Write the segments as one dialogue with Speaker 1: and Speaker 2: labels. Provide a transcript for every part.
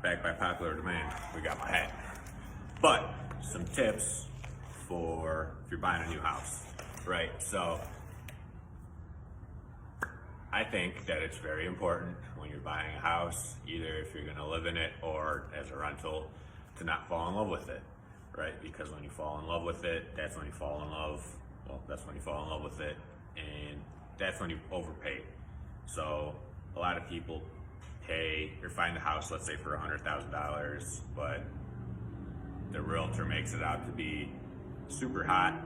Speaker 1: back by popular demand, we got my hat. But some tips for if you're buying a new house, right? So I think that it's very important when you're buying a house, either if you're gonna live in it or as a rental, to not fall in love with it, right? Because when you fall in love with it, that's when you fall in love. Well, that's when you fall in love with it, and that's when you overpay. So a lot of people pay or find a house, let's say for $100,000, but the realtor makes it out to be super hot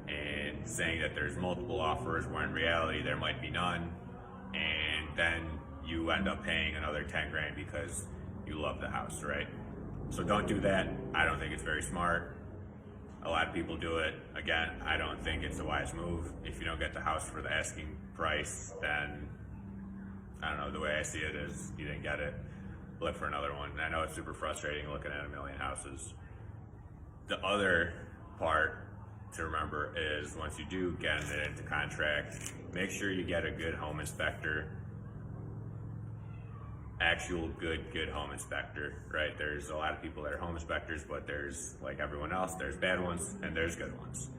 Speaker 1: and saying that there's multiple offers where in reality there might be none, and then you end up paying another 10 grand because you love the house, right? So don't do that. I don't think it's very smart. A lot of people do it. Again, I don't think it's a wise move. If you don't get the house for the asking price, then I don't know, the way I see it is you didn't get it, look for another one. And I know it's super frustrating looking at a million houses. The other part to remember is once you do get it into contract, make sure you get a good home inspector, actual good home inspector, right? There's a lot of people that are home inspectors, but there's, like everyone else, there's bad ones and there's good ones.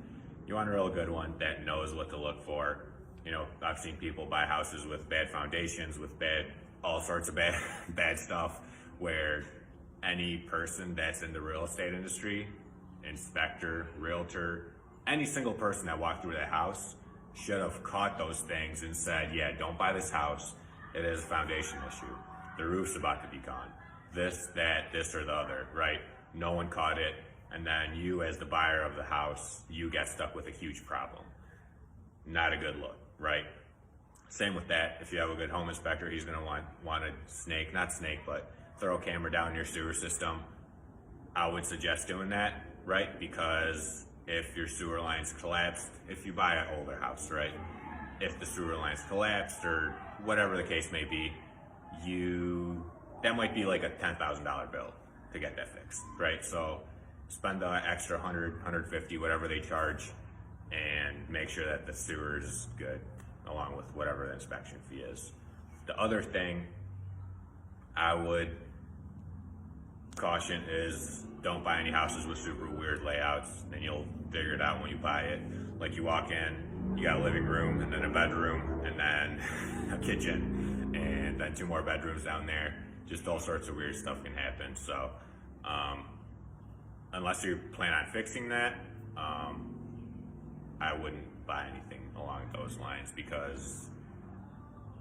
Speaker 1: You want a real good one that knows what to look for. You know, I've seen people buy houses with bad foundations, with all sorts of bad stuff, where any person that's in the real estate industry, inspector, realtor, any single person that walked through that house should have caught those things and said, yeah, don't buy this house. It is a foundation issue. The roof's about to be gone. This, that, this, or the other, right? No one caught it. And then you, as the buyer of the house, you get stuck with a huge problem. Not a good look, right? Same with that. If you have a good home inspector, he's gonna want to but throw a camera down your sewer system. I would suggest doing that, right? Because if your sewer lines collapsed, if you buy an older house, right? If the sewer lines collapsed or whatever the case may be, that might be like a $10,000 bill to get that fixed, right? So spend the extra 100, 150, whatever they charge, and make sure that the sewer is good, along with whatever the inspection fee is. The other thing I would caution is don't buy any houses with super weird layouts, and you'll figure it out when you buy it. Like you walk in, you got a living room, and then a bedroom, and then a kitchen, and then 2 more bedrooms down there. Just all sorts of weird stuff can happen. So unless you plan on fixing that, I wouldn't buy anything along those lines, because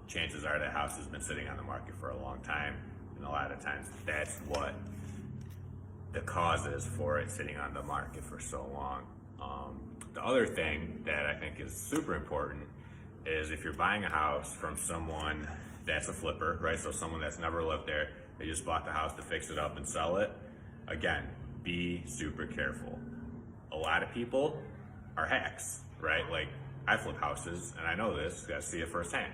Speaker 1: chances are that house has been sitting on the market for a long time, and a lot of times that's what the cause is for it sitting on the market for so long. The other thing that I think is super important is if you're buying a house from someone that's a flipper, right? So someone that's never lived there, they just bought the house to fix it up and sell it. Again, be super careful. A lot of people are hacks, right? Like, I flip houses and I know this, I see it firsthand.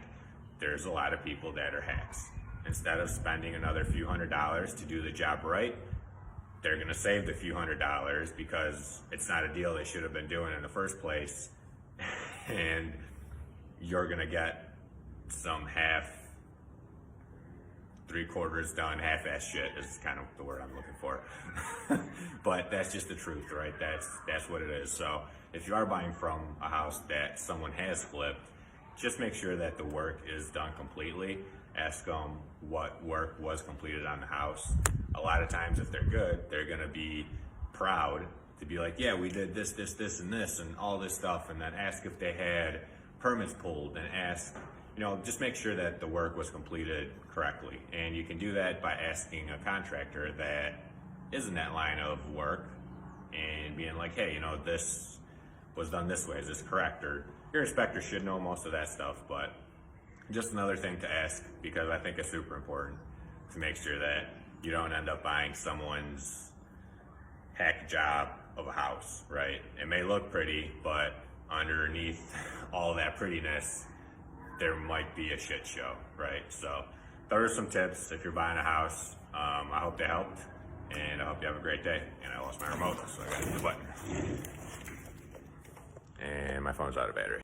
Speaker 1: There's a lot of people that are hacks. Instead of spending another few $100s to do the job right, they're gonna save the few $100s because it's not a deal they should have been doing in the first place, and you're gonna get some three-quarters done, half-ass shit is kind of the word I'm looking for. But that's just the truth, right? That's what it is. So if you are buying from a house that someone has flipped, just make sure that the work is done completely. Ask them what work was completed on the house. A lot of times if they're good, they're gonna be proud to be like, yeah, we did this, and this, and all this stuff, and then ask if they had permits pulled, and ask, just make sure that the work was completed correctly. And you can do that by asking a contractor that is in that line of work and being like, hey, this was done this way, is this correct? Or your inspector should know most of that stuff, but just another thing to ask, because I think it's super important to make sure that you don't end up buying someone's hack job of a house, right? It may look pretty, but underneath all that prettiness, there might be a shit show, right? So those are some tips if you're buying a house. I hope they helped, and I hope you have a great day. And I lost my remote, so I gotta hit the button. And my phone's out of battery.